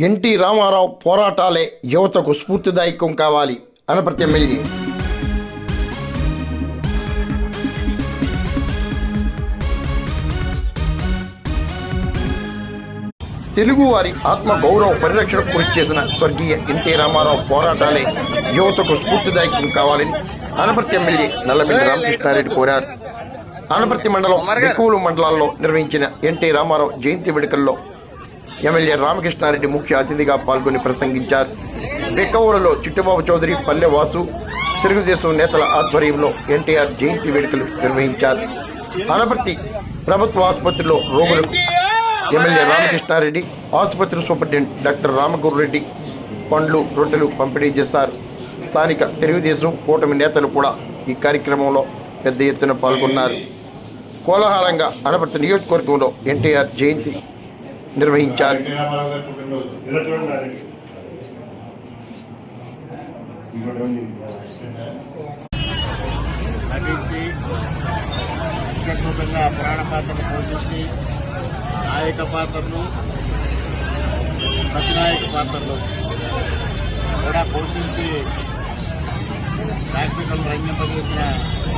NT Ramarao పోరాటాలే యువతకు స్ఫూర్తిదాయకం కావాలి. Anaparthi MLA తెలుగువారి ఆత్మ గౌరవ పరిరక్షణకు కృషి చేసిన స్వర్గీయ ఎన్టీ రామారావు పోరాటాలే యువతకు స్ఫూర్తిదాయకం కావాలని అనపర్తి ఎమ్మెల్యే నల్లమిల్లి రామకృష్ణారెడ్డి కోరారు. అనపర్తి మండలం బిక్కువలు మండలాల్లో నిర్వహించిన ఎన్టీ రామారావు జయంతి వేడుకల్లో ఎమ్మెల్యే రామకృష్ణారెడ్డి ముఖ్య అతిథిగా పాల్గొని ప్రసంగించారు. బిక్కవూరులో చిట్టుబాబు చౌదరి, పల్లె వాసు, తెలుగుదేశం నేతల ఆధ్వర్యంలో ఎన్టీఆర్ జయంతి వేడుకలు నిర్వహించారు. అనపర్తి ప్రభుత్వ ఆసుపత్రిలో రోగులకు ఎమ్మెల్యే రామకృష్ణారెడ్డి, ఆసుపత్రి సూపరింటెండెంట్ డాక్టర్ రామగురురెడ్డి పండ్లు, రొట్టెలు పంపిణీ చేశారు. స్థానిక తెలుగుదేశం కూటమి నేతలు కూడా ఈ కార్యక్రమంలో పెద్ద ఎత్తున పాల్గొన్నారు. కోలాహలంగా అనపర్తి నియోజకవర్గంలో ఎన్టీఆర్ జయంతి నిర్వహించారు. నటించి అత్యద్భుతంగా పురాణ పాత్రను పోషించి నాయక పాత్రలు, ప్రతినాయక పాత్రలు కూడా పోషించి ప్రేక్షకులను రంజింపజేసిన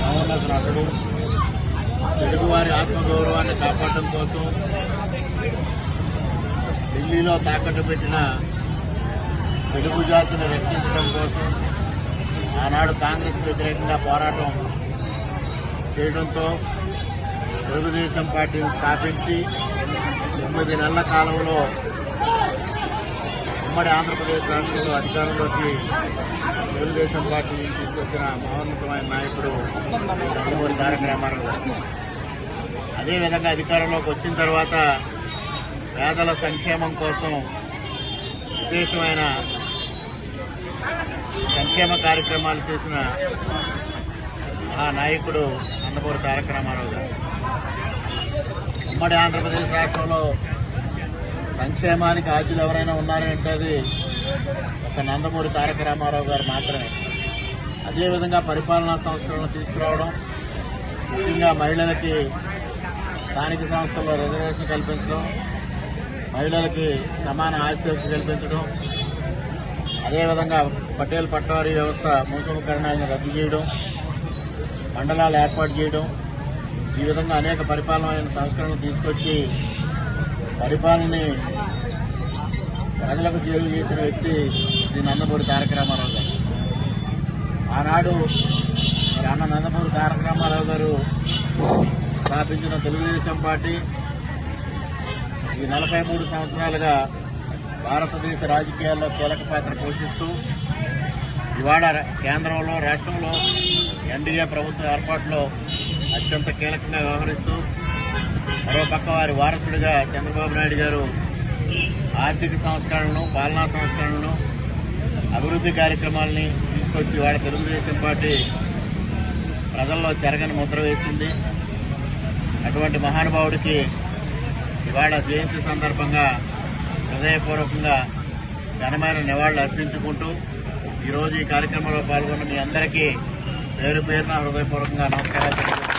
మహోన్నత నటుడు. తెలుగువారి ఆత్మగౌరవాన్ని కాపాడడం కోసం ఢిల్లీలో తాకట్టు పెట్టిన తెలుగు జాతిని రక్షించడం కోసం ఆనాడు కాంగ్రెస్ వ్యతిరేకంగా పోరాటం చేయడంతో తెలుగుదేశం పార్టీని స్థాపించి 9 నెలల కాలంలో ఉమ్మడి ఆంధ్రప్రదేశ్ రాష్ట్రంలో అధికారంలోకి తెలుగుదేశం పార్టీని తీసుకొచ్చిన మహోన్నతమైన నాయకుడు నందమూరి తారక రామారావు గారు. అదేవిధంగా అధికారంలోకి వచ్చిన తర్వాత పేదల సంక్షేమం కోసం విశేషమైన సంక్షేమ కార్యక్రమాలు చేసిన ఆ నాయకుడు నందమూరి తారక రామారావు గారు. ఉమ్మడి ఆంధ్రప్రదేశ్ రాష్ట్రంలో సంక్షేమానికి ఆద్యులు ఎవరైనా ఉన్నారంటే అది ఒక నందమూరి తారక రామారావు గారు మాత్రమే. అదేవిధంగా పరిపాలనా సంస్థలను తీసుకురావడం, ముఖ్యంగా మహిళలకి స్థానిక సంస్థల్లో రిజర్వేషన్ కల్పించడం, మహిళలకి సమాన ఆస్తి కల్పించడం, అదేవిధంగా పటేల్ పట్వారీ వ్యవస్థ మూసముకరణాలను రద్దు చేయడం, మండలాలు ఏర్పాటు చేయడం, ఈ విధంగా అనేక పరిపాలన సంస్కరణలు తీసుకొచ్చి పరిపాలనని ప్రజలకు చేరువ చేసిన వ్యక్తి శ్రీ నందమూరి తారక రామారావు గారు. ఆనాడు అన్న నందమూరి తారక రామారావు గారు స్థాపించిన తెలుగుదేశం పార్టీ ఈ 43 సంవత్సరాలుగా భారతదేశ రాజకీయాల్లో కీలక పాత్ర పోషిస్తూ ఇవాళ కేంద్రంలో, రాష్ట్రంలో ఎన్డీఏ ప్రభుత్వ ఏర్పాటులో అత్యంత కీలకంగా వ్యవహరిస్తూ మరోపక్క వారి వారసుడిగా చంద్రబాబు నాయుడు గారు ఆర్థిక సంస్కరణలను, పాలనా సంస్కరణలను, అభివృద్ధి కార్యక్రమాలని తీసుకొచ్చి ఇవాళ తెలుగుదేశం పార్టీ ప్రజల్లో చెరగని ముద్ర వేసింది. అటువంటి మహానుభావుడికి ఇవాళ జయంతి సందర్భంగా హృదయపూర్వకంగా ఘనమైన నివాళులు అర్పించుకుంటూ ఈరోజు ఈ కార్యక్రమంలో పాల్గొన్న మీ అందరికీ పేరు పేరున హృదయపూర్వకంగా నమస్కారాలు.